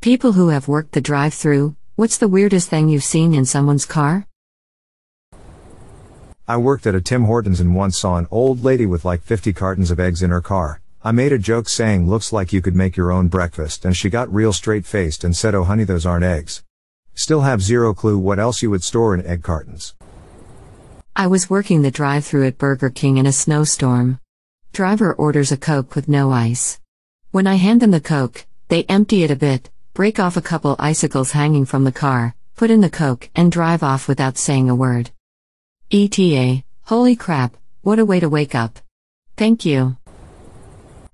People who have worked the drive-thru, what's the weirdest thing you've seen in someone's car? I worked at a Tim Hortons and once saw an old lady with like 50 cartons of eggs in her car. I made a joke saying looks like you could make your own breakfast, and she got real straight-faced and said, "Oh honey, those aren't eggs." Still have zero clue what else you would store in egg cartons. I was working the drive-thru at Burger King in a snowstorm. Driver orders a Coke with no ice. When I hand them the Coke, they empty it a bit, break off a couple icicles hanging from the car, put in the Coke, and drive off without saying a word. ETA, holy crap, what a way to wake up. Thank you.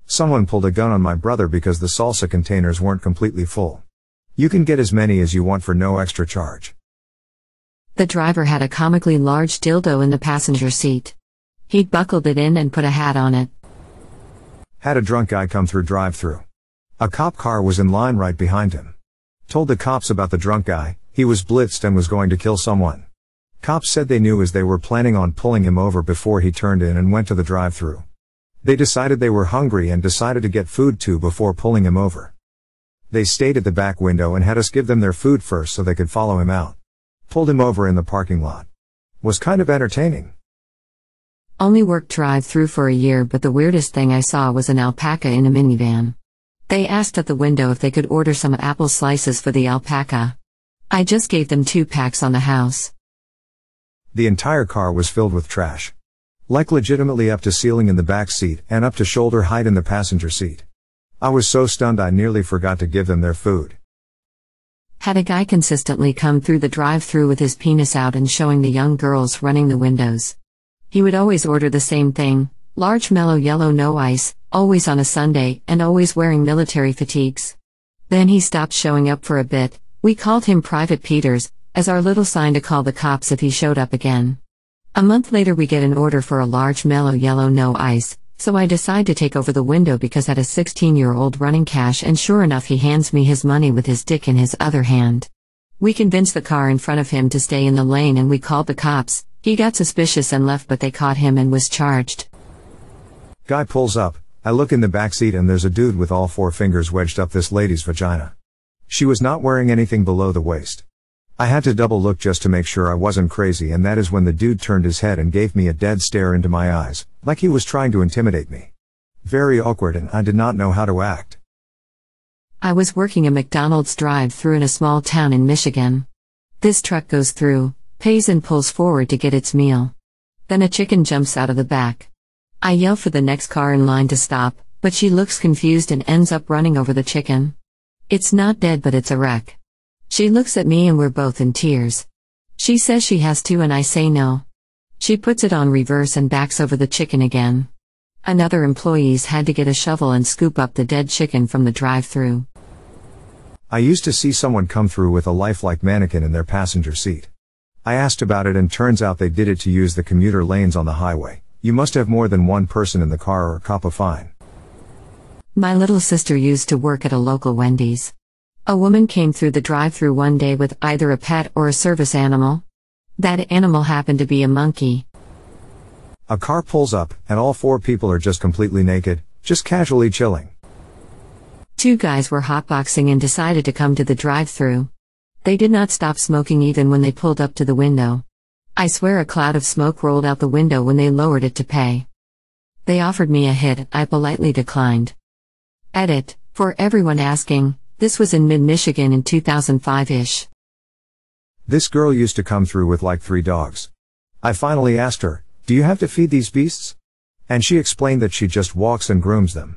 Someone pulled a gun on my brother because the salsa containers weren't completely full. You can get as many as you want for no extra charge. The driver had a comically large dildo in the passenger seat. He'd buckled it in and put a hat on it. Had a drunk guy come through drive-thru. A cop car was in line right behind him. Told the cops about the drunk guy, he was blitzed and was going to kill someone. Cops said they knew as they were planning on pulling him over before he turned in and went to the drive-thru. They decided they were hungry and decided to get food too before pulling him over. They stayed at the back window and had us give them their food first so they could follow him out. Pulled him over in the parking lot. Was kind of entertaining. Only worked drive-thru for a year, but the weirdest thing I saw was an alpaca in a minivan. They asked at the window if they could order some apple slices for the alpaca. I just gave them 2 packs on the house. The entire car was filled with trash. Like legitimately up to ceiling in the back seat and up to shoulder height in the passenger seat. I was so stunned I nearly forgot to give them their food. Had a guy consistently come through the drive-thru with his penis out and showing the young girls running the windows. He would always order the same thing, large mellow yellow no ice, always on a Sunday, and always wearing military fatigues. Then he stopped showing up for a bit. We called him Private Peters, as our little sign to call the cops if he showed up again. A month later we get an order for a large mellow yellow no ice, so I decide to take over the window because I had a 16-year-old running cash, and sure enough he hands me his money with his dick in his other hand. We convinced the car in front of him to stay in the lane and we called the cops. He got suspicious and left, but they caught him and was charged. Guy pulls up, I look in the backseat and there's a dude with all 4 fingers wedged up this lady's vagina. She was not wearing anything below the waist. I had to double look just to make sure I wasn't crazy, and that is when the dude turned his head and gave me a dead stare into my eyes, like he was trying to intimidate me. Very awkward, and I did not know how to act. I was working a McDonald's drive-thru in a small town in Michigan. This truck goes through, pays and pulls forward to get its meal. Then a chicken jumps out of the back. I yell for the next car in line to stop, but she looks confused and ends up running over the chicken. It's not dead, but it's a wreck. She looks at me and we're both in tears. She says she has to and I say no. She puts it on reverse and backs over the chicken again. Another employees had to get a shovel and scoop up the dead chicken from the drive-thru. I used to see someone come through with a lifelike mannequin in their passenger seat. I asked about it and turns out they did it to use the commuter lanes on the highway. You must have more than one person in the car or cop a fine. My little sister used to work at a local Wendy's. A woman came through the drive-thru one day with either a pet or a service animal. That animal happened to be a monkey. A car pulls up, and all 4 people are just completely naked, just casually chilling. 2 guys were hotboxing and decided to come to the drive-thru. They did not stop smoking even when they pulled up to the window. I swear a cloud of smoke rolled out the window when they lowered it to pay. They offered me a hit, I politely declined. Edit, for everyone asking, this was in mid-Michigan in 2005-ish. This girl used to come through with like 3 dogs. I finally asked her, "Do you have to feed these beasts?" And she explained that she just walks and grooms them.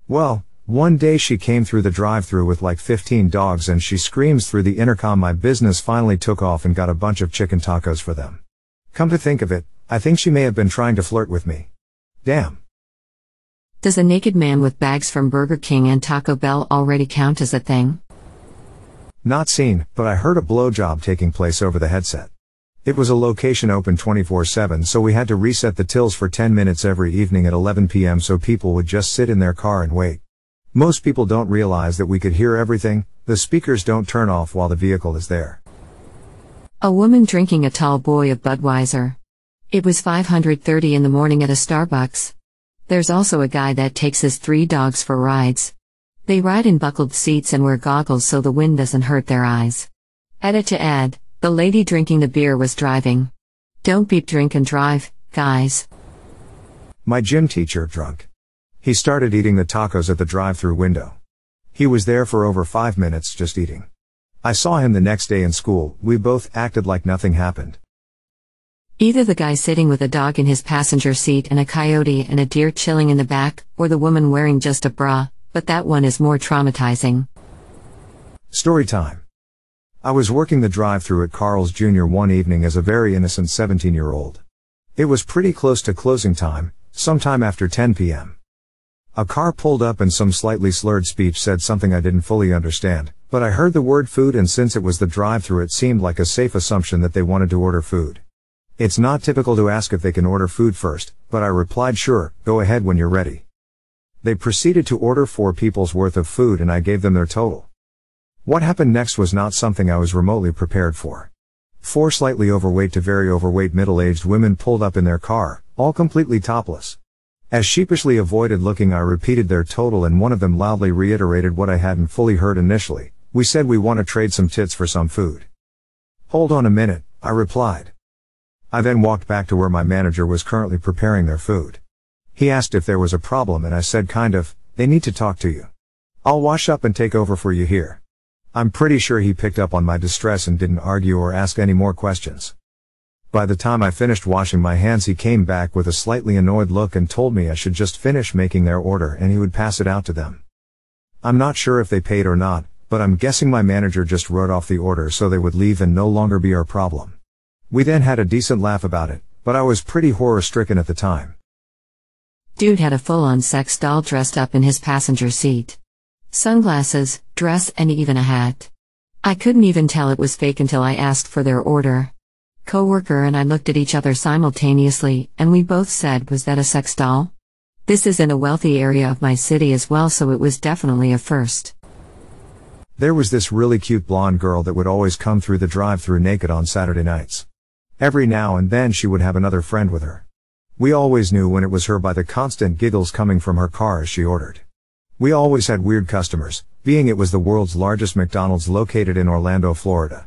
Well, one day she came through the drive-thru with like 15 dogs and she screams through the intercom, "My business finally took off," and got a bunch of chicken tacos for them. Come to think of it, I think she may have been trying to flirt with me. Damn. Does a naked man with bags from Burger King and Taco Bell already count as a thing? Not seen, but I heard a blowjob taking place over the headset. It was a location open 24/7, so we had to reset the tills for 10 minutes every evening at 11 p.m. so people would just sit in their car and wait. Most people don't realize that we could hear everything. The speakers don't turn off while the vehicle is there. A woman drinking a tall boy of Budweiser. It was 5:30 in the morning at a Starbucks. There's also a guy that takes his 3 dogs for rides. They ride in buckled seats and wear goggles so the wind doesn't hurt their eyes. Edit to add, the lady drinking the beer was driving. Don't beep, drink and drive, guys. My gym teacher, drunk. He started eating the tacos at the drive-through window. He was there for over 5 minutes just eating. I saw him the next day in school. We both acted like nothing happened. Either the guy sitting with a dog in his passenger seat and a coyote and a deer chilling in the back, or the woman wearing just a bra, but that one is more traumatizing. Story time. I was working the drive-through at Carl's Jr. one evening as a very innocent 17-year-old. It was pretty close to closing time, sometime after 10 p.m. A car pulled up and some slightly slurred speech said something I didn't fully understand, but I heard the word food, and since it was the drive-through it seemed like a safe assumption that they wanted to order food. It's not typical to ask if they can order food first, but I replied, sure, go ahead when you're ready. They proceeded to order 4 people's worth of food and I gave them their total. What happened next was not something I was remotely prepared for. 4 slightly overweight to very overweight middle-aged women pulled up in their car, all completely topless. As sheepishly avoided looking, I repeated their total and one of them loudly reiterated what I hadn't fully heard initially. We said we want to trade some tits for some food. Hold on a minute, I replied. I then walked back to where my manager was currently preparing their food. He asked if there was a problem and I said kind of, they need to talk to you. I'll wash up and take over for you here. I'm pretty sure he picked up on my distress and didn't argue or ask any more questions. By the time I finished washing my hands he came back with a slightly annoyed look and told me I should just finish making their order and he would pass it out to them. I'm not sure if they paid or not, but I'm guessing my manager just wrote off the order so they would leave and no longer be our problem. We then had a decent laugh about it, but I was pretty horror-stricken at the time. Dude had a full-on sex doll dressed up in his passenger seat. Sunglasses, dress, and even a hat. I couldn't even tell it was fake until I asked for their order. Coworker and I looked at each other simultaneously, and we both said, was that a sex doll? This is in a wealthy area of my city as well, so it was definitely a first. There was this really cute blonde girl that would always come through the drive-through naked on Saturday nights. Every now and then she would have another friend with her. We always knew when it was her by the constant giggles coming from her car as she ordered. We always had weird customers, being it was the world's largest McDonald's located in Orlando, Florida.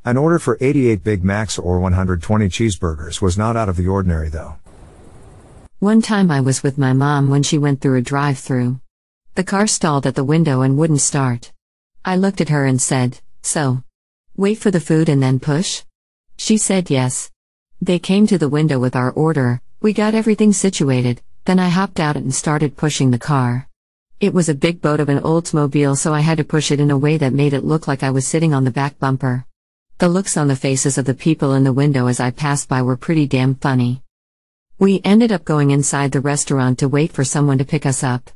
An order for 88 Big Macs or 120 cheeseburgers was not out of the ordinary though. One time I was with my mom when she went through a drive-through. The car stalled at the window and wouldn't start. I looked at her and said, so, wait for the food and then push? She said yes. They came to the window with our order, we got everything situated, then I hopped out and started pushing the car. It was a big boat of an Oldsmobile, so I had to push it in a way that made it look like I was sitting on the back bumper. The looks on the faces of the people in the window as I passed by were pretty damn funny. We ended up going inside the restaurant to wait for someone to pick us up.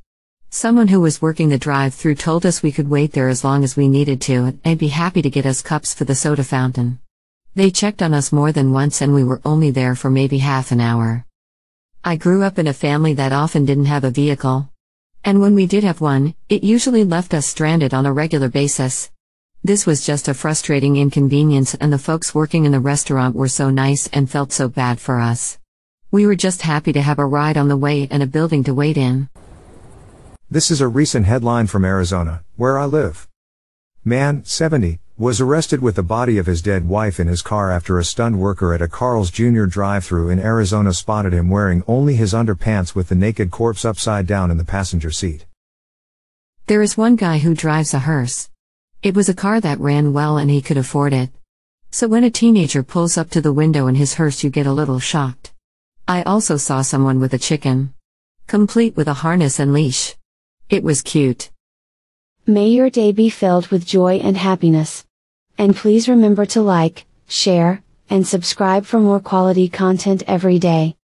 Someone who was working the drive-through told us we could wait there as long as we needed to, and they'd be happy to get us cups for the soda fountain. They checked on us more than once and we were only there for maybe half an hour. I grew up in a family that often didn't have a vehicle. And when we did have one, it usually left us stranded on a regular basis. This was just a frustrating inconvenience, and the folks working in the restaurant were so nice and felt so bad for us. We were just happy to have a ride on the way and a building to wait in. This is a recent headline from Arizona, where I live. Man, 70, was arrested with the body of his dead wife in his car after a stunned worker at a Carl's Jr. drive-thru in Arizona spotted him wearing only his underpants with the naked corpse upside down in the passenger seat. There is one guy who drives a hearse. It was a car that ran well and he could afford it. So when a teenager pulls up to the window in his hearse, you get a little shocked. I also saw someone with a chicken, complete with a harness and leash. It was cute. May your day be filled with joy and happiness. And please remember to like, share, and subscribe for more quality content every day.